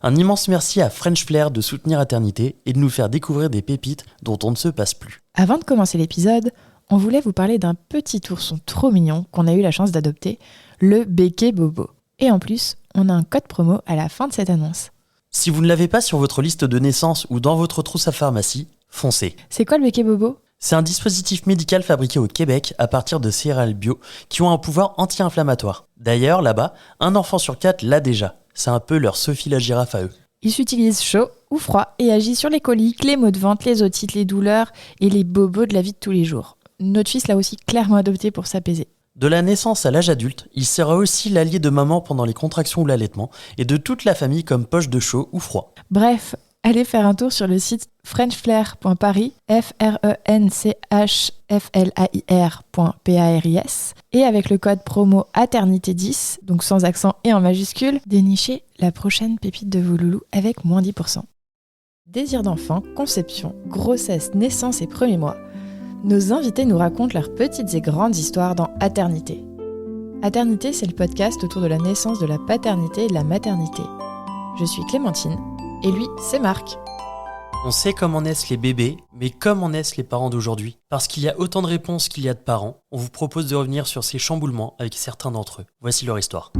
Un immense merci à French Flair de soutenir Aternité et de nous faire découvrir des pépites dont on ne se passe plus. Avant de commencer l'épisode, on voulait vous parler d'un petit ourson trop mignon qu'on a eu la chance d'adopter, le Béké Bobo. Et en plus, on a un code promo à la fin de cette annonce. Si vous ne l'avez pas sur votre liste de naissance ou dans votre trousse à pharmacie, foncez. C'est quoi le Béké Bobo ? C'est un dispositif médical fabriqué au Québec à partir de céréales bio qui ont un pouvoir anti-inflammatoire. D'ailleurs, là-bas, un enfant sur 4 l'a déjà. C'est un peu leur Sophie la girafe à eux. Il s'utilise chaud ou froid et agit sur les coliques, les maux de ventre, les otites, les douleurs et les bobos de la vie de tous les jours. Notre fils l'a aussi clairement adopté pour s'apaiser. De la naissance à l'âge adulte, il sera aussi l'allié de maman pendant les contractions ou l'allaitement et de toute la famille comme poche de chaud ou froid. Bref, allez faire un tour sur le site frenchflair.paris, FRENCHFLAIR.PARIS et avec le code promo ATERNITÉ10, donc sans accent et en majuscule, dénichez la prochaine pépite de vos loulous avec moins 10%. Désir d'enfant, conception, grossesse, naissance et premiers mois. Nos invités nous racontent leurs petites et grandes histoires dans Aternité. Aternité, c'est le podcast autour de la naissance, de la paternité et de la maternité. Je suis Clémentine, et lui, c'est Marc. On sait comment naissent les bébés, mais comment naissent les parents d'aujourd'hui ? Parce qu'il y a autant de réponses qu'il y a de parents, on vous propose de revenir sur ces chamboulements avec certains d'entre eux. Voici leur histoire.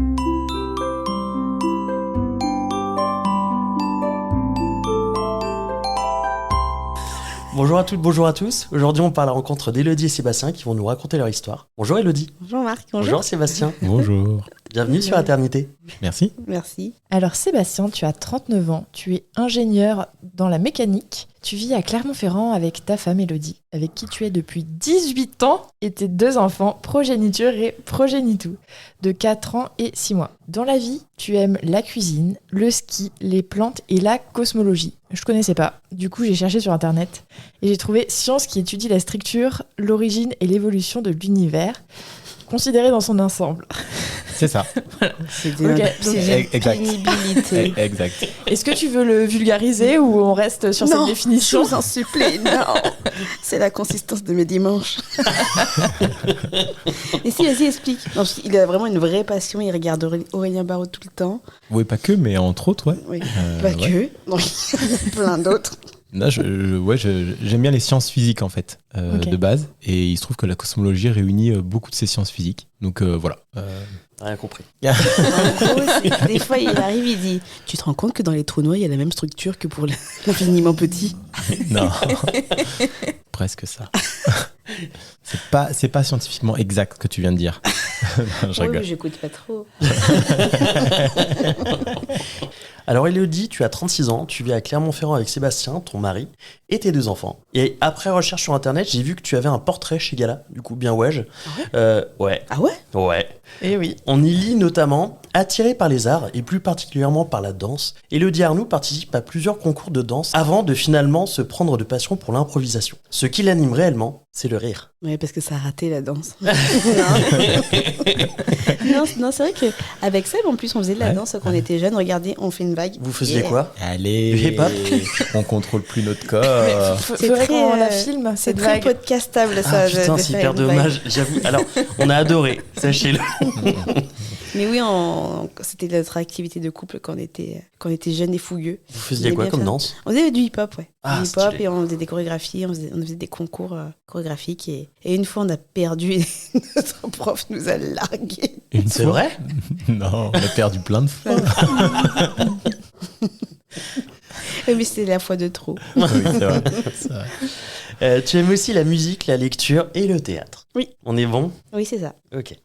Bonjour à toutes, bonjour à tous. Aujourd'hui, on part à la rencontre d'Élodie et Sébastien qui vont nous raconter leur histoire. Bonjour Élodie. Bonjour Marc. Bonjour Sébastien. Bonjour. Bienvenue sur Aternité. Merci. Merci. Alors Sébastien, tu as 39 ans, tu es ingénieur dans la mécanique, tu vis à Clermont-Ferrand avec ta femme Élodie, avec qui tu es depuis 18 ans et tes 2 enfants, progéniture et progénitou, de 4 ans et 6 mois. Dans la vie, tu aimes la cuisine, le ski, les plantes et la cosmologie. Je connaissais pas, du coup j'ai cherché sur internet et j'ai trouvé Science qui étudie la structure, l'origine et l'évolution de l'univers, considéré dans son ensemble. C'est ça. C'est Exact. pénibilité. Exact. Est-ce que tu veux le vulgariser ou on reste sur cette définition ? Je vous en supplie, non. C'est la consistance de mes dimanches. Et si, vas-y, explique. Non, parce qu'il a vraiment une vraie passion, il regarde Aurélien Barraud tout le temps. Oui, pas que, mais entre autres, ouais. Oui, pas que. Non, il y en a plein d'autres. Non, j'aime bien les sciences physiques, en fait, Ok. de base. Et il se trouve que la cosmologie réunit beaucoup de ces sciences physiques. Donc, voilà. Rien compris. En gros, des fois, il arrive, il dit « Tu te rends compte que dans les trous noirs, il y a la même structure que pour l'infiniment petit ?» Non. Presque ça. C'est pas scientifiquement exact ce que tu viens de dire. Non, je Oui, rigole. mais j'écoute pas trop. Alors Élodie, tu as 36 ans, tu vis à Clermont-Ferrand avec Sébastien, ton mari, et tes 2 enfants. Et après recherche sur internet, j'ai vu que tu avais un portrait chez Gala, du coup bien ouais. Ouais. Ah ouais? Ouais. Eh oui. On y lit notamment « Attiré par les arts et plus particulièrement par la danse, Élodie Arnoux participe à plusieurs concours de danse avant de finalement se prendre de passion pour l'improvisation. Ce qui l'anime réellement, c'est le rire. » Oui, parce que ça a raté la danse. non, c'est vrai qu'avec Seb, en plus, on faisait de la danse quand on était jeunes. Regardez, on fait une vague. Vous faisiez Et- quoi? Allez, Du hip-hop. on contrôle plus notre corps. C'est Faudrait très, qu'on la filme, C'est cette très vague. podcastable, ça. Ah putain, de c'est faire hyper une vague. dommage, j'avoue. Alors, on a adoré, sachez-le. Mais oui, c'était notre activité de couple quand on était jeunes et fougueux. Vous faisiez On quoi aimait comme bien danse? On faisait du hip-hop, ouais. Ah, Du hip-hop, stylé. et on faisait des chorégraphies, on faisait des concours chorégraphiques. Et une fois, on a perdu et notre prof nous a largués. Une C'est fois. vrai? Non, on a perdu plein de fois. Mais c'était la fois de trop. Oui, c'est vrai. C'est vrai. Tu aimes aussi la musique, la lecture et le théâtre. Oui. On est bon? Oui, c'est ça. Ok.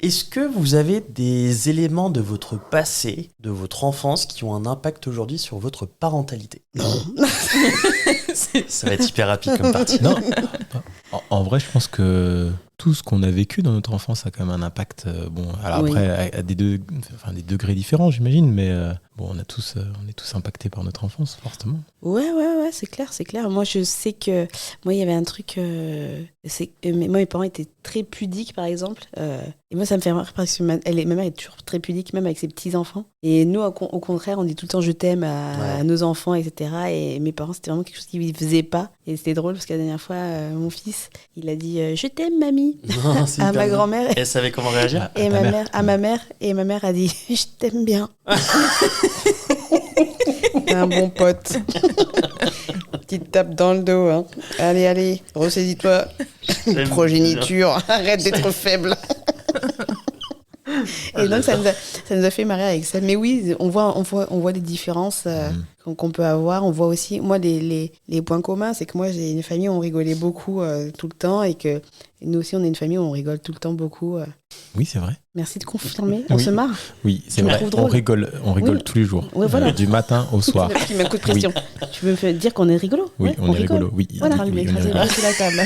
Est-ce que vous avez des éléments de votre passé, de votre enfance, qui ont un impact aujourd'hui sur votre parentalité? Ça va être hyper rapide comme partie. Non. En vrai, je pense que tout ce qu'on a vécu dans notre enfance a quand même un impact. Bon, alors Oui. après, à des degrés différents, j'imagine, mais bon, on est tous impactés par notre enfance, forcément. Ouais, c'est clair. Moi, je sais que moi, il y avait un truc. Moi, mes parents étaient très pudiques, par exemple. Et moi, ça me fait rire parce que ma mère est toujours très pudique, même avec ses petits-enfants. Et nous, au contraire, on dit tout le temps je t'aime à nos enfants, etc. Et mes parents, c'était vraiment quelque chose qu'ils ne faisaient pas. Et c'était drôle parce que la dernière fois, mon fils, il a dit je t'aime, mamie, Non, c'est à hyper ma bien. grand-mère. Elle savait comment réagir? Et À ta ma mère a dit je t'aime bien. un bon pote. Petite tape dans le dos. Hein. Allez, ressaisis-toi. Progéniture, arrête d'être faible. Et donc, ça nous a fait marrer avec ça. Mais oui, on voit des différences qu'on peut avoir. On voit aussi, moi, les points communs, c'est que moi, j'ai une famille où on rigolait beaucoup tout le temps et que nous aussi, on est une famille où on rigole tout le temps beaucoup. Oui, c'est vrai. Merci de confirmer. On se marre. Oui, c'est Tu me vrai. trouves On drôle. rigole tous les jours. Ouais, voilà. Du matin au soir. Tu mets un coup de pression. Tu veux me dire qu'on est rigolo? Oui, Ouais, on est rigole. rigolo. Oui, Voilà. On lui oui, on est écraser rigolo. sous la table.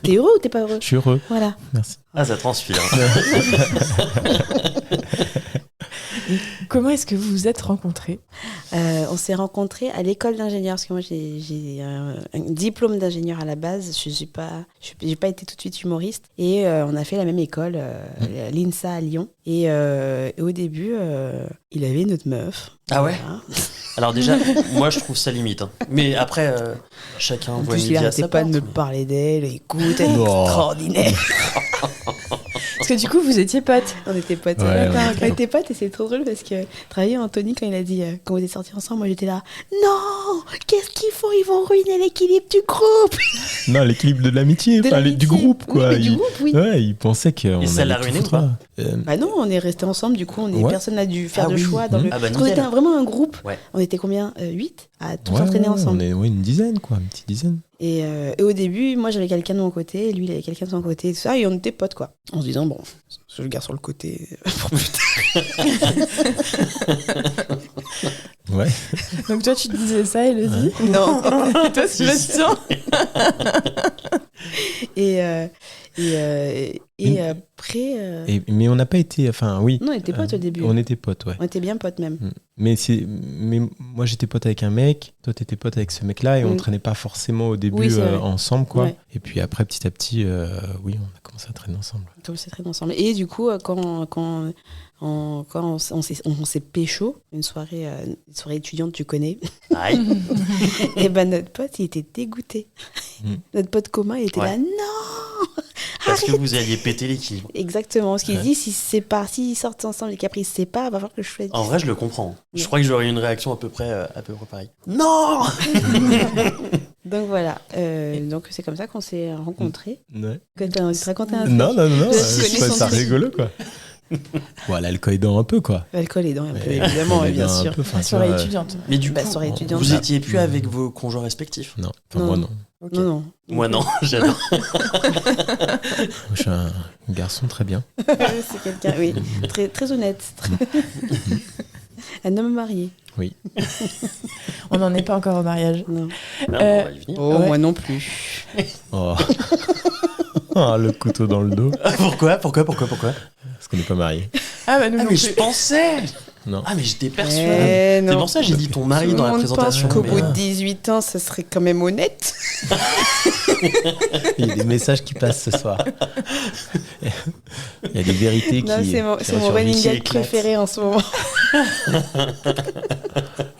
T'es heureux ou t'es pas heureux? Je suis heureux. Voilà. Merci. Ah, ça transpire. Comment est-ce que vous vous êtes rencontrés? On s'est rencontrés à l'école d'ingénieur parce que moi j'ai un diplôme d'ingénieur à la base. J'ai pas été tout de suite humoriste et on a fait la même école, l'INSA à Lyon. Et au début, il avait notre meuf. Ah ouais? Voilà. Alors déjà, moi je trouve ça limite. Hein. Mais après, chacun En voit plus, midi il à arrêtait sa pas de porte. me parler d'elle. Écoute, elle est Oh. extraordinaire. Parce que du coup, vous étiez potes. On était potes. Ouais, On était potes et c'est trop drôle parce que travailler Anthony quand il a dit quand vous êtes sortis ensemble, moi j'étais là. Non, qu'est-ce qu'ils font? Ils vont ruiner l'équilibre du groupe. Non, l'équilibre de l'amitié, De enfin, l'amitié. du groupe, quoi. Oui, mais du groupe, oui. Ouais, il pensait qu'on Et ça l'a allait tout ruiné ou foutre, pas là. Bah non, on est restés ensemble, du coup, Ouais. personne n'a dû faire Ah de oui. choix dans le. Ah bah Parce qu'on nickel. était vraiment un groupe. Ouais. On était combien 8 à tous Ouais, s'entraîner ouais, ensemble. On est une dizaine, quoi, une petite dizaine. Et au début, moi j'avais quelqu'un de mon côté, lui il avait quelqu'un de son côté, tout ça, et on était potes quoi. En se disant, bon, je le garde sur le côté pour plus tard. Ouais. Donc toi, tu te disais ça, Elodie? Non. Et toi, tu le tiens? Et après. Mais on n'a pas été. Enfin, oui. Non, on était potes au début. On était potes, ouais. On était bien potes même. Mais moi, j'étais pote avec un mec, toi, t'étais pote avec ce mec-là, et on Mm. traînait pas forcément au début Oui, c'est vrai. ensemble, quoi. Ouais. Et puis après, petit à petit, oui, on a commencé à traîner ensemble. Comme c'est très ensemble. Et du coup, quand on s'est pécho, une soirée étudiante, tu connais, Aïe. et ben notre pote, il était dégoûté. Mm. Notre pote commun, il était Ouais. là, non. Parce que vous alliez péter l'équilibre. Exactement. Ce qu'il Ouais. dit, s'ils sortent ensemble et qu'après ils se séparent, il va falloir que je fasse. En vrai, je le comprends. Je Ouais. crois que j'aurais eu une réaction à peu près pareille. Non. Donc voilà. Donc c'est comme ça qu'on s'est rencontrés. Ouais. Que t'as envie de te raconter un truc? Non, Je je connais trouvais son ça truc. rigolo, quoi. Bon, l'alcool aidant un peu, quoi. L'alcool est dans un peu, Ouais, évidemment, il bien aidant un sûr. peu, enfin, La tu soirée vois, étudiante. Mais du Bah, coup, soirée étudiante. vous étiez plus avec vos conjoints respectifs. Non, enfin, Non. moi, non. Ok. Non, non. Moi non, j'adore. Je suis un garçon très bien. C'est quelqu'un, oui, très, très honnête. Un homme marié. Oui. On n'en est pas encore au mariage. Non. Ah, bon, on va y venir. Oh, Ouais. moi non plus. Oh. Ah, le couteau dans le dos. Pourquoi Parce qu'on n'est pas mariés. Ah bah nous Ah non mais plus. je pensais. Non. Ah mais j'étais persuadé. Eh, C'est non. pour ça que j'ai dit ton mari dans la Tout le monde pense présentation. qu'au mais, bout de 18 ans, ça serait quand même honnête. Il y a des messages qui passent ce soir. Il y a des vérités Non, qui. c'est mon, qui c'est mon ressurgissent. running qui gag éclate. préféré en ce moment.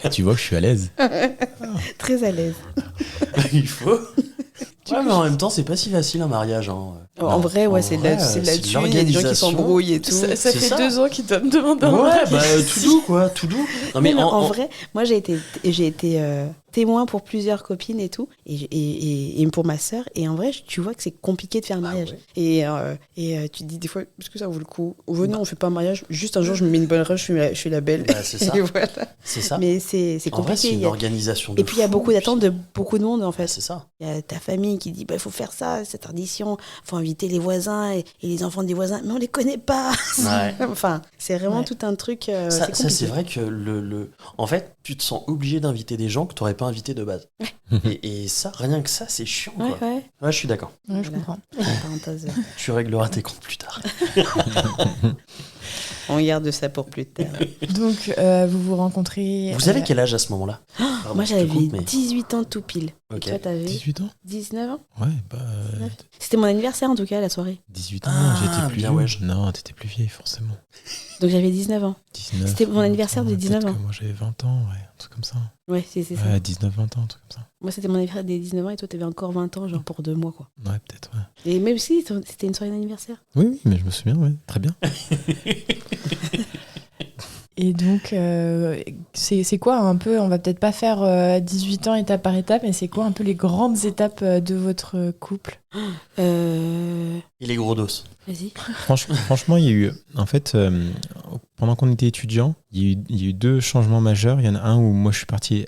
Et tu vois que je suis à l'aise. Très à l'aise. il faut. Ouais, mais en même temps, c'est pas si facile un mariage. Hein. En vrai, ouais, En c'est de vrai, la, c'est de la c'est de thune, il y a des gens qui l'organisation. s'embrouillent et tout. Ça C'est fait ça. 2 ans qu'il doit me demander un Ouais, mariage. bah tout doux quoi, tout doux. Non mais Non, en, en en- vrai, moi j'ai été témoin pour plusieurs copines et tout, et pour ma sœur. Et en vrai, tu vois que c'est compliqué de faire un mariage. ouais. Et tu te dis des fois, est-ce que ça vaut le coup? Venez, on fait pas un mariage. Juste un jour, je me mets une bonne robe, je suis la belle. Bah, c'est ça. Et voilà. C'est ça. Mais c'est En vrai, c'est compliqué. une organisation. de Et puis il y a fou, beaucoup d'attentes de beaucoup de monde en Ouais, fait. c'est ça. Il y a ta famille qui dit bah, il faut faire ça, cette tradition, faut inviter les voisins et les enfants des voisins, mais on les connaît pas. Ouais. Enfin, c'est vraiment Ouais. tout un truc. Ça, c'est ça, c'est compliqué. vrai que en fait, tu te sens obligé d'inviter des gens que tu n'aurais pas invités de base. Et ça, rien que ça, c'est chiant. Ouais, Quoi. ouais. Ouais, je suis d'accord. Ouais, je Voilà. comprends. Parenthèse. Tu régleras tes comptes plus tard. On garde ça pour plus tard. Donc, vous vous rencontrez. Vous avez quel âge à ce moment-là? Pardon, Moi je te j'avais coupe, mais- 18 ans tout pile. Et Ok. toi t'avais 18 ans 19 ans? Ouais, bah. 19. C'était mon anniversaire en tout cas la soirée. 18 ans, Ah, j'étais plus bien, vieux. ouais. Non, t'étais plus vieille, forcément. Donc j'avais 19 ans. 19. C'était mon anniversaire de ouais, 19 peut-être ans. que moi j'avais 20 ans, ouais, un truc comme ça. Ouais, c'est ça. Ouais, 19, 20 ans, un truc comme ça. Moi c'était mon anniversaire des 19 ans et toi t'avais encore 20 ans, genre pour 2 mois quoi. Ouais, peut-être, ouais. Et même si c'était une soirée d'anniversaire. Oui, oui, mais je me souviens, ouais, très bien. Et donc, c'est quoi un peu, on va peut-être pas faire 18 ans étape par étape, mais c'est quoi un peu les grandes étapes de votre couple? Il est gros dos. Vas-y. Franchement, il y a eu, en fait, pendant qu'on était étudiant, il y a eu 2 changements majeurs. Il y en a un où moi je suis parti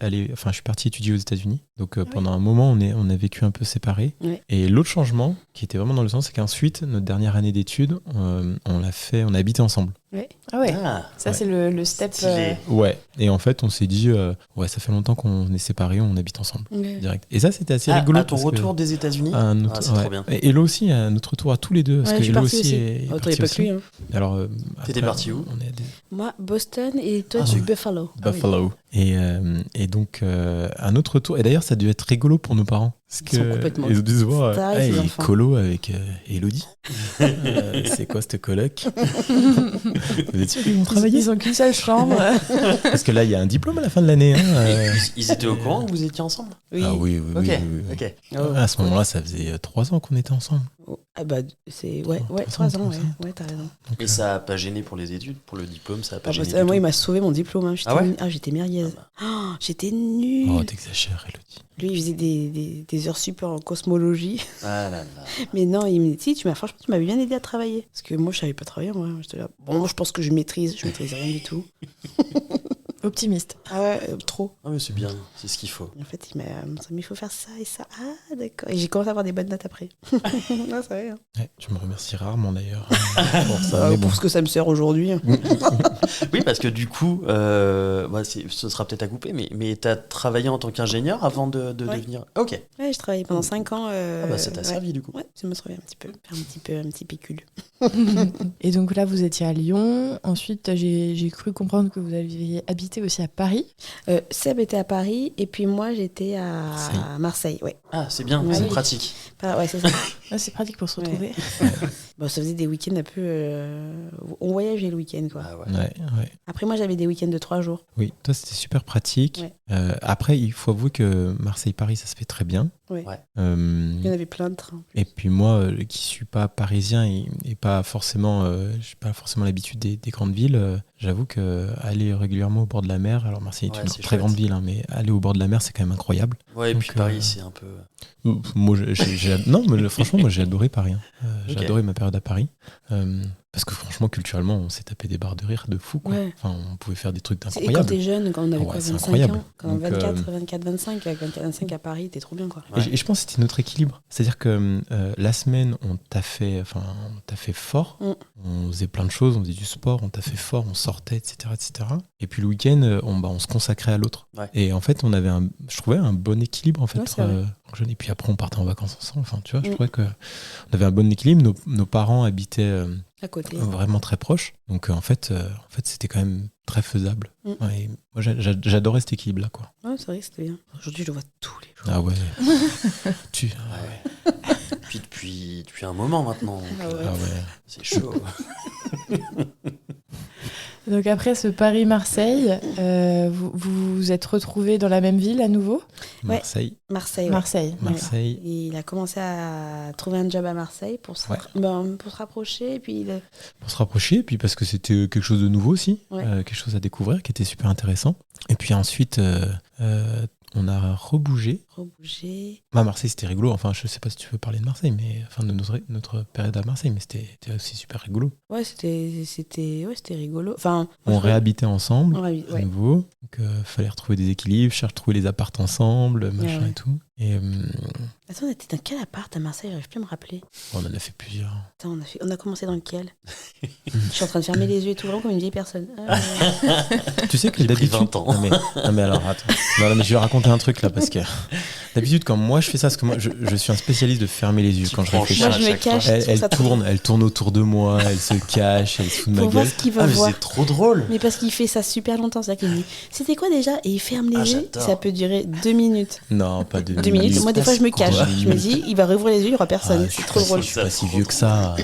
étudier aux États-Unis. Donc pendant un moment, on a vécu un peu séparés. Oui. Et l'autre changement, qui était vraiment dans le sens, c'est qu'ensuite, notre dernière année d'études, on a habité ensemble. Ah ouais, Ah, ça ouais. c'est le step. Stylé. Ouais. Et en fait, on s'est dit, ouais, ça fait longtemps qu'on est séparés, on habite ensemble direct. Et ça, c'était assez rigolo. À ton parce que- retour des États-Unis. Un autre- c'est ouais. trop bien. Et Hello aussi, un autre retour à tous les deux. Parce Ouais, que je suis Hello partie aussi. est Autant il n'y parti a pas que aussi. lui. Hein. Alors, T'étais après, parti où? On est à Moi, Boston et toi, Ah, tu oui. Buffalo. Buffalo. Et donc, un autre retour. Et d'ailleurs, ça a dû être rigolo pour nos parents. Parce Ils sont complètement ils ont dû se voir. tarés, ces Hey, enfants. colo avec Elodie. C'est quoi cette coloc? Vous êtes sûr qu'ils vont travailler? Ils ont qu'une seule chambre. Parce que là, il y a un diplôme à la fin de l'année. Hein, Ils étaient au courant que vous étiez ensemble? Oui. Ah oui, oui, Ok, oui, oui, oui. ok. Oh, À ce moment-là, ça faisait 3 ans qu'on était ensemble. oh, ah bah, c'est... Ouais, Trois 3 ans, ans, comme ça. ouais, t'as raison. Donc, Et ça a pas gêné pour les études, pour le diplôme, ça a pas Ah bah, gêné ça, du moi, tout. il m'a sauvé mon diplôme. Hein. J'étais, Ah ouais j'étais merguez. Ah Oh, j'étais nulle. Oh, t'exagères, Elodie. Lui, il faisait des heures sup en cosmologie. Ah là là. Mais non, il me dit, franchement, tu m'avais bien aidé à travailler. Parce que moi, je savais pas travailler, moi. J'étais là, bon, moi, je pense que je maîtrise rien du tout. Optimiste. Ah ouais, trop. Ah mais c'est bien, c'est ce qu'il faut. En fait, il il faut faire ça et ça. Ah, d'accord. Et j'ai commencé à avoir des bonnes notes après. Non, c'est vrai. Hein. Ouais, tu me remercies rarement d'ailleurs pour ça. Ah, Mais bon. pour ce que ça me sert aujourd'hui. Oui, parce que du coup, ce sera peut-être à couper, mais t'as travaillé en tant qu'ingénieur avant de Ouais. devenir... Ok. Ouais, je travaillais pendant 5 ans. Ah bah ça t'a ouais. servi du coup. Ouais, ça me servait un petit peu. Faire un petit pécule. Et donc là, vous étiez à Lyon. Ensuite, j'ai cru comprendre que vous aviez habité aussi à Paris. Seb était à Paris et puis moi, j'étais à Marseille. Ouais, Ah, c'est bien, Ouais. c'est Oui. pratique. ouais c'est ça. Ah, c'est pratique pour se retrouver. Bon, ça faisait des week-ends un peu. On voyageait le week-end, quoi. Ah ouais. Ouais, ouais. Après, moi, j'avais des week-ends de 3 jours. Oui, toi c'était super pratique. Ouais. Après, il faut avouer que Marseille-Paris, ça se fait très bien. Ouais. Ouais. Il y en avait plein de trains. Et puis moi, qui suis pas parisien et pas forcément, j'ai pas forcément l'habitude des grandes villes, j'avoue que aller régulièrement au bord de la mer, alors Marseille est Ouais, une c'est très chouette. grande ville, hein, mais aller au bord de la mer, c'est quand même incroyable. Ouais, et Donc, puis Paris, c'est un peu... Moi, non, mais franchement, moi j'ai adoré Paris. Hein. J'ai Ok. adoré ma période à Paris. Parce que franchement, culturellement, on s'est tapé des barres de rire de fou. Quoi. Ouais. Enfin, on pouvait faire des trucs Et quand incroyables. t'es jeune, quand on avait Ouais, quoi, c'est 25 incroyable. ans, quand Donc, 24, 25 à Paris, t'es trop bien, quoi. Ouais. Et je pense que c'était notre équilibre. C'est-à-dire que la semaine, on t'a fait fort. Mm. On faisait plein de choses, on faisait du sport, on t'a fait fort, on sortait, etc., etc. Et puis le week-end, on se consacrait à l'autre. Ouais. Et en fait, on avait je trouvais un bon équilibre en fait. Ouais, c'est vrai. Jeune. Et puis après, on partait en vacances ensemble. Enfin, tu vois, je Mm. trouvais que on avait un bon équilibre. Nos parents habitaient À côté. vraiment très proches. Donc en fait, c'était quand même très faisable. Mm. Ouais, et moi, j'adorais cet équilibre-là, quoi. Ouais, c'est vrai que c'était bien. Aujourd'hui, je le vois tous les jours. Ah ouais. Ouais. Puis depuis un moment maintenant, donc, Ah ouais. Ah ouais. c'est chaud. Donc après ce Paris-Marseille, vous vous êtes retrouvés dans la même ville à nouveau? Ouais. Marseille. Marseille, ouais. Marseille. ouais. Marseille. Il a commencé à trouver un job à Marseille pour se, Ouais. pour se rapprocher. Et puis, Pour se rapprocher, et puis parce que c'était quelque chose de nouveau aussi, Ouais. quelque chose à découvrir qui était super intéressant. Et puis ensuite, on a rebougé. rebouger. Bah, Marseille, c'était rigolo. Enfin, je sais pas si tu veux parler de Marseille, mais enfin de notre période à Marseille, mais c'était aussi super rigolo. Ouais, c'était rigolo. Enfin, On réhabitait ensemble. on à ouais. nouveau. Donc, fallait retrouver des équilibres, trouver les apparts ensemble, machin Ouais. et tout. Et Attends, on était dans quel appart à Marseille? J'arrive plus à me rappeler. on en a fait plusieurs. Attends, on a commencé dans lequel? Je suis en train de fermer les yeux et tout, vraiment comme une vieille personne. Tu sais que J'ai pris d'habitude. 20 ans. Non, mais alors, attends. Non, mais je vais raconter un truc là, parce que d'habitude, quand moi je fais ça, parce que moi je suis un spécialiste de fermer les yeux Tu quand je prends réfléchis. Moi, cher je à me chaque fois. cache. je trouve ça trop Elle tourne autour de moi, elle se cache, elle se fout de ma Pour voir gueule. ce qu'il va Ah mais voir. c'est trop drôle. Mais parce qu'il fait ça super longtemps, c'est-à-dire qu'il dit c'était quoi déjà? Et il ferme les Ah, yeux, j'adore. ça peut durer 2 minutes. Non, pas de 2 minutes, moi des fois je me cache. Quoi. Je me dis, il va rouvrir les yeux, il n'y aura personne. Ah, C'est trop drôle. Je suis pas si vieux que ça.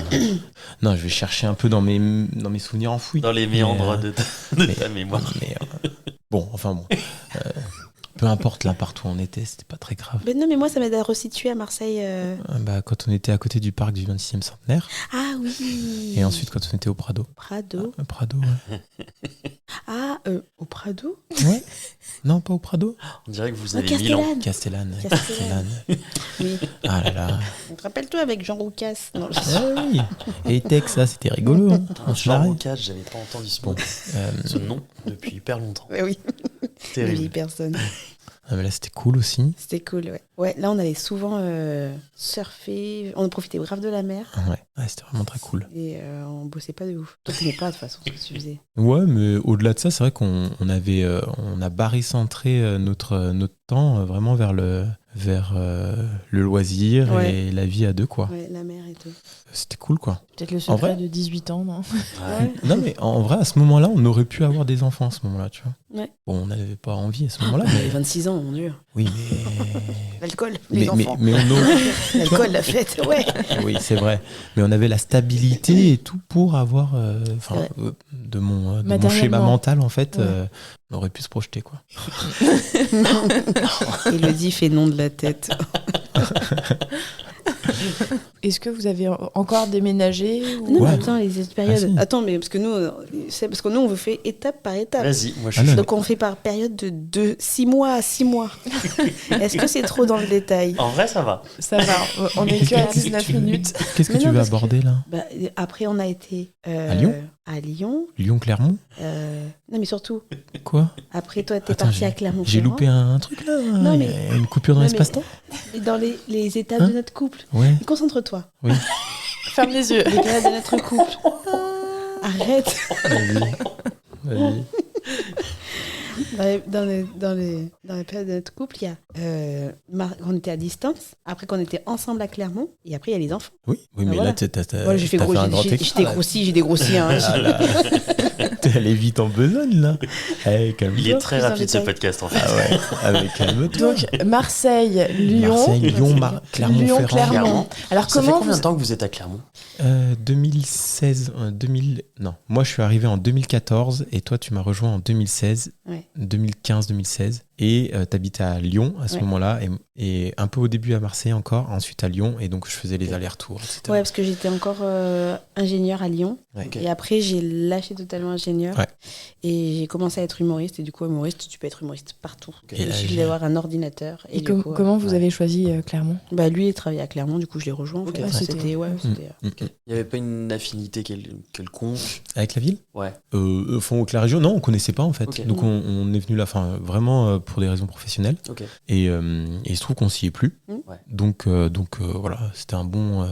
Non, je vais chercher un peu dans mes souvenirs enfouis. Dans les méandres Mais, de ta mémoire. mais, bon, enfin bon. Peu importe l'appart où on était, c'était pas très grave. Mais non, mais moi ça m'aide à resituer à Marseille. Bah, quand on était à côté du parc du 26e centenaire, Ah oui. et ensuite quand on était au Prado. Prado. Prado, ouais. Au Prado. Ouais. Non, pas au Prado. On dirait que vous Au avez 1000 ans. Castellane. Castellane. Oui. Ah là là. Rappelle-toi avec Jean Roucas. Non, je... Ah oui. Et Tex, ça, c'était rigolo. Hein. Jean Charest. Rocas, j'avais pas entendu Bon. ce nom depuis hyper longtemps. Ouais, oui. Terrible. Vieille personne. Ah, mais là, c'était cool aussi. C'était cool, ouais. Ouais, là, on allait souvent surfer. On profitait grave de la mer. Ouais, c'était vraiment très cool. Et on bossait pas de ouf. Toi, tu n'aimais pas, de toute façon, ce que tu faisais. Ouais, mais au-delà de ça, c'est vrai qu'on on a barycentré notre temps vraiment vers le loisir Ouais. et la vie à deux, quoi. Ouais, la mer et tout. C'était cool, quoi. Peut-être le En vrai secret de 18 ans, non? Ouais. Non, mais en vrai, à ce moment-là, on aurait pu avoir des enfants à ce moment-là, tu vois. Ouais. Bon, on n'avait pas envie à ce moment-là, J'avais mais 26 ans, mon Dieu. oui, mais L'alcool, les mais enfants. on aurait... L'alcool, la fête, ouais. Oui, c'est vrai. Mais on avait la stabilité et tout pour avoir, Ouais. de mon schéma Matériellement. mental, en fait, Ouais. on aurait pu se projeter, quoi. Elodie fait non de la tête. Est-ce que vous avez encore déménagé ou... Non, Ouais. attends, les périodes. Ah, si. Attends, mais parce que nous, on veut faire étape par étape. Vas-y, moi je Ah suis non, chaud. Donc on fait par période de 6 mois à 6 mois. Est-ce que c'est trop dans le détail? En vrai, ça va. Ça va, on est que à 19 minutes. Qu'est-ce que Mais tu non, veux parce que- aborder, là? Bah, après, on a été À Lyon À Lyon. Lyon-Clermont? Non, mais surtout, Quoi? après, toi, t'es Attends, parti à Clermont-Ferrand. J'ai loupé un truc, là? Non, Il mais- y a une coupure dans Non, l'espace-temps? Et dans les étapes Hein de notre couple. Ouais. Concentre-toi. Ferme les yeux. Les périodes de notre couple. Arrête. Vas-y. Vas-y. Dans les périodes de notre couple, il y a on était à distance, après qu'on était ensemble à Clermont, et après il y a les enfants. Oui, oui, mais voilà. là, t'as Voilà, j'ai fait t'as gros, fait un grand j'ai écart, là. j'ai dégrossi. Hein. Ah là. T'es allé vite en besogne, là. Eh, calme-toi. Il est très plus en rapide ce détail. podcast en fait. Ah ouais, avec calme-toi. Donc Marseille, Lyon, Marseille, Lyon, Clermont-Ferrand. Clermont. Clermont. Alors Ça fait comment combien vous... de temps que vous êtes à Clermont? 2016, 2000, non, moi je suis arrivé en 2014 et toi tu m'as rejoint en 2016, Ouais. 2015-2016 et t'habitais à Lyon à ce Ouais. moment-là et un peu au début à Marseille encore, ensuite à Lyon et donc je faisais les allers-retours, etc. Ouais, parce que j'étais encore ingénieur à Lyon. Ouais. Ok. Et après, j'ai lâché totalement ingénieur. Ouais. Et j'ai commencé à être humoriste. Et du coup, humoriste, tu peux être humoriste partout. Ok. Il Et là, suffit j'ai- d'avoir un ordinateur. Et, Et du coup, comment vous ouais. avez choisi Clermont? bah, lui, il travaillait à Clermont. Du coup, je l'ai rejoint. En Ok, fait. ouais, C'était... Ouais, c'était Il n'y avait pas une affinité quelconque? Avec la ville Ouais. Enfin, avec la région, non, on connaissait pas en fait. Ok. Donc on est venu là, enfin vraiment pour des raisons professionnelles. Ok. Et il se trouve qu'on s'y est plus. Ouais. Donc voilà, c'était un bon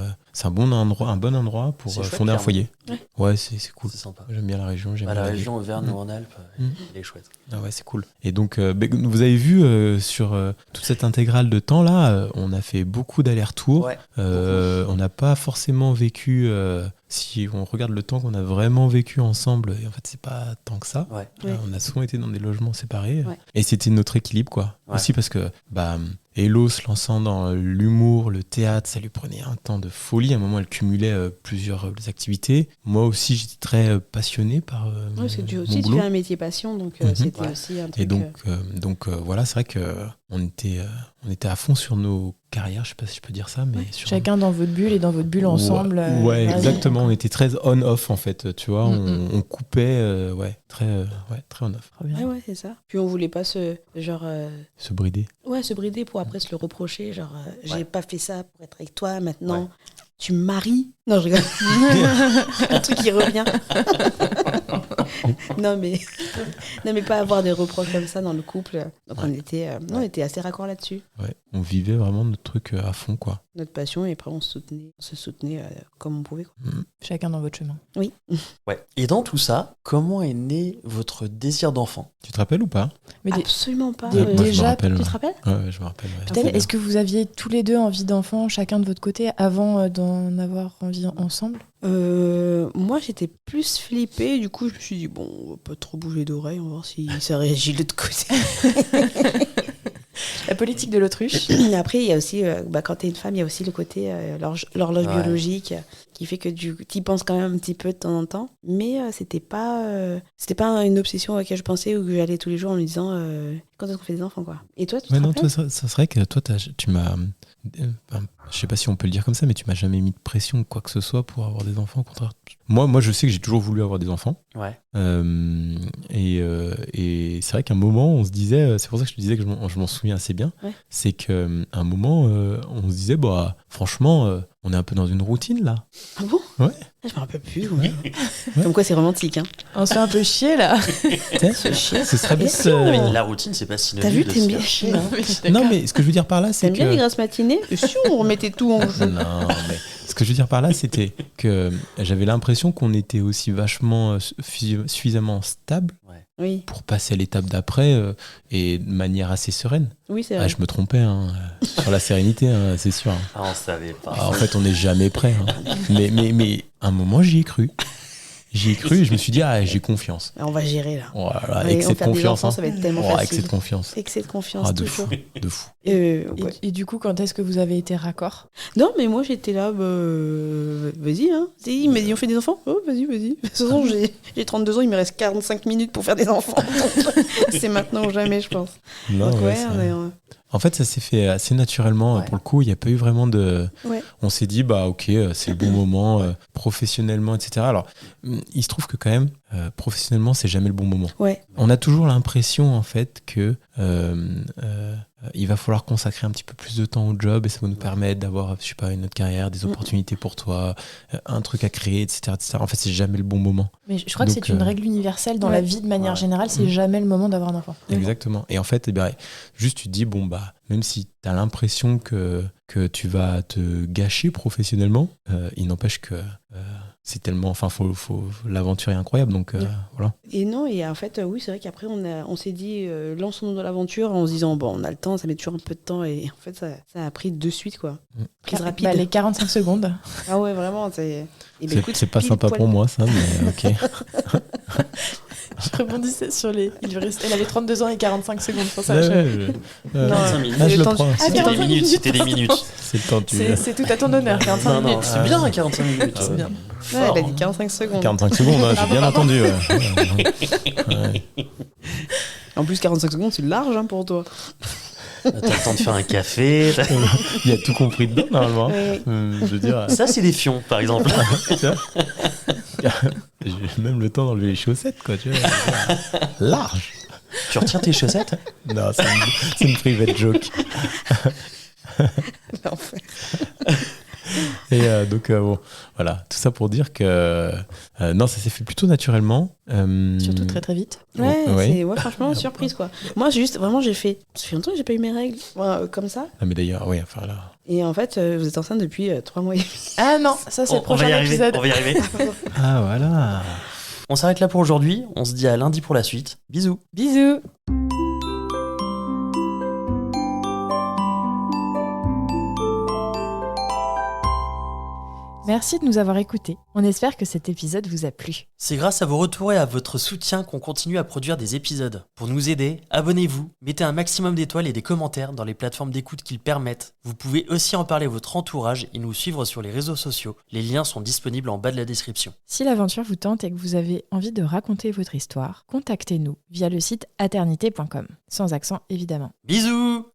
endroit pour C'est chouette, fonder un Clermont. foyer. Ouais. Ouais, c'est cool. C'est sympa. J'aime bien la région. J'aime Bah, bien la ville. région Auvergne-Rhône-Alpes, Mm. elle est chouette. Ah ouais, c'est cool. Et donc, vous avez vu sur toute cette intégrale de temps là, on a fait beaucoup d'allers-retours. Ouais. On n'a pas forcément vécu. Si on regarde le temps qu'on a vraiment vécu ensemble, et en fait, c'est pas tant que ça. Ouais. Ouais. On a souvent été dans des logements séparés. Ouais. Et c'était notre équilibre, quoi. Ouais. Aussi parce que, Hello se lançant dans l'humour, le théâtre, ça lui prenait un temps de folie. À un moment, elle cumulait plusieurs activités. Moi aussi, j'étais très passionné par Ouais, parce que tu mon aussi, tu boulot. fais un métier passion. Donc, Mhm. c'était Ouais. aussi un truc... Et donc voilà, c'est vrai que on était à fond sur nos carrières, je sais pas si je peux dire ça, mais Ouais. sur Chacun dans votre bulle et dans votre bulle ensemble. Ouais, vas-y. exactement. On était très on-off en fait, tu vois. Mm, On coupait, très on-off. Trop bien. Ouais, c'est ça. Puis on voulait pas se Se brider. se brider pour après se le reprocher. Genre, j'ai Ouais. pas fait ça pour être avec toi. Maintenant, Ouais. tu me maries. Non, je rigole. Un truc qui revient. non, mais pas avoir des reproches comme ça dans le couple. Donc on était assez raccord là-dessus. Ouais, on vivait vraiment notre truc à fond, quoi. Notre passion, et après on se soutenait comme on pouvait. Quoi. Chacun dans votre chemin. Oui. Ouais. Et dans tout ça, comment est né votre désir d'enfant? Tu te rappelles ou pas? Mais Absolument pas. Moi, je me déjà, rappelle. Tu te rappelles? Ouais, je me rappelle. Ouais. peut-être, est-ce que vous aviez tous les deux envie d'enfant, chacun de votre côté, avant d'en avoir envie ensemble? Moi j'étais plus flippée, du coup je me suis dit bon, on va pas trop bouger d'oreille, on va voir si ça réagit de l'autre côté. La politique de l'autruche. Après il y a aussi, quand t'es une femme, il y a aussi le côté l'horloge Ouais. biologique. qui fait que tu y penses quand même un petit peu de temps en temps. Mais c'était pas une obsession à laquelle je pensais ou que j'allais tous les jours en me disant quand est-ce qu'on fait des enfants, quoi. Et toi, tu te Ouais, non, rappelles toi, ça serait que toi, tu m'as. Je sais pas si on peut le dire comme ça, mais tu m'as jamais mis de pression ou quoi que ce soit pour avoir des enfants. Au contraire. Moi, je sais que j'ai toujours voulu avoir des enfants. Ouais. Et c'est vrai qu'à un moment, on se disait, c'est pour ça que je te disais que je m'en souviens assez bien, Ouais. c'est qu'à un moment, on se disait, bah, franchement, on est un peu dans une routine là. Ah bon? Ouais. Je me rappelle plus. Ouais. Comme quoi, c'est romantique. Hein. On se fait un peu chier là. Se chier. Ce serait bien. Non, mais la routine, c'est pas synonyme. T'as vu, de t'aimes se bien faire chier. Hein. Non, mais ce que je veux dire par là, c'est T'aimes bien les que. grasses matinées? Et si on remettait tout en jeu? Non, mais ce que je veux dire par là, c'était que j'avais l'impression qu'on était aussi vachement suffisamment stable Oui, pour passer à l'étape d'après et de manière assez sereine. oui, c'est Ah, vrai. je me trompais hein, sur la sérénité, hein, c'est sûr. Ah, on savait pas. Ah, en fait, on n'est jamais prêt. Hein. Mais à un moment, j'y ai cru. J'y ai cru et je me suis dit, ah, j'ai confiance. On va gérer là. Voilà, Ouais, avec on cette fait des confiance. enfants, ça va être tellement avec facile. cette confiance. Excès de confiance, Ah, de fou. toujours. De fou. Et, Ouais. et du coup, quand est-ce que vous avez été raccord? Non, mais moi j'étais là, vas-y, hein. Si, il m'a dit on fait des enfants? Oh, vas-y. De toute façon, j'ai 32 ans, il me reste 45 minutes pour faire des enfants. Donc, c'est maintenant ou jamais, je pense. Non, Donc, ouais, ouais, ça- on est, En fait, ça s'est fait assez naturellement. Ouais. Pour le coup, il n'y a pas eu vraiment de. ouais. On s'est dit, bah ok, c'est le bon moment, professionnellement, etc. Alors, il se trouve que quand même, professionnellement, c'est jamais le bon moment. Ouais. On a toujours l'impression, en fait, que il va falloir consacrer un petit peu plus de temps au job et ça va nous permettre d'avoir, je sais pas, une autre carrière, des opportunités pour toi, un truc à créer, etc., etc. En fait, c'est jamais le bon moment. Mais je crois que Donc, c'est une règle universelle dans ouais. la vie de manière Ouais. générale, c'est jamais le moment d'avoir un enfant. Exactement. Et en fait, eh ben, juste tu te dis, bon, bah, même si tu as l'impression que tu vas te gâcher professionnellement, il n'empêche que c'est tellement. Enfin, l'aventure est incroyable. Donc, voilà. Et non, et en fait, oui, c'est vrai qu'après, on s'est dit, lançons-nous dans l'aventure en se disant, bon, on a le temps, ça met toujours un peu de temps. Et en fait, ça a pris de suite, quoi. Prise rapide. Bah, les 45 secondes. Ah ouais, vraiment. Eh ben, écoute, C'est pas pile sympa poil. pour moi, ça, mais ok. Je rebondissais sur les. Elle avait 32 ans et 45 secondes pour ça. Ouais, je- ouais, Non, 45 minutes. je le le temps de- prends. Ah, C'était des 45 minutes, c'était des minutes. C'est le temps que tu veux. C'est tout à ton honneur, 45 Non, non, minutes. c'est bien 45 minutes. C'est bien. Ouais, elle a dit 45 secondes. 45 secondes, hein, j'ai bien entendu. Ouais. En plus, 45 secondes, c'est large hein, pour toi. T'as le temps de faire un café. Il a tout compris dedans, normalement. Ouais. Je veux dire, Ça, c'est des fions, par exemple. tu vois. J'ai même le temps d'enlever les chaussettes, quoi. Tu vois, je veux dire. Large. Tu retires tes chaussettes? Non, c'est une private joke. L'enfer. Et donc, bon, voilà, tout ça pour dire que non, ça s'est fait plutôt naturellement. Surtout très très vite. Ouais, Ouais. ouais, franchement, surprise quoi. Moi, vraiment, j'ai fait. Ça fait longtemps que j'ai pas eu mes règles comme ça. Ah, mais d'ailleurs, oui, enfin là. Et en fait, vous êtes enceinte depuis 3 mois et demi. Ah non, ça c'est le On va prochain y arriver. épisode. On va y arriver. Ah, voilà. On s'arrête là pour aujourd'hui. On se dit à lundi pour la suite. Bisous. Bisous. Merci de nous avoir écoutés. On espère que cet épisode vous a plu. C'est grâce à vos retours et à votre soutien qu'on continue à produire des épisodes. Pour nous aider, abonnez-vous, mettez un maximum d'étoiles et des commentaires dans les plateformes d'écoute qui le permettent. Vous pouvez aussi en parler à votre entourage et nous suivre sur les réseaux sociaux. Les liens sont disponibles en bas de la description. Si l'aventure vous tente et que vous avez envie de raconter votre histoire, contactez-nous via le site aternité.com. Sans accent évidemment. Bisous!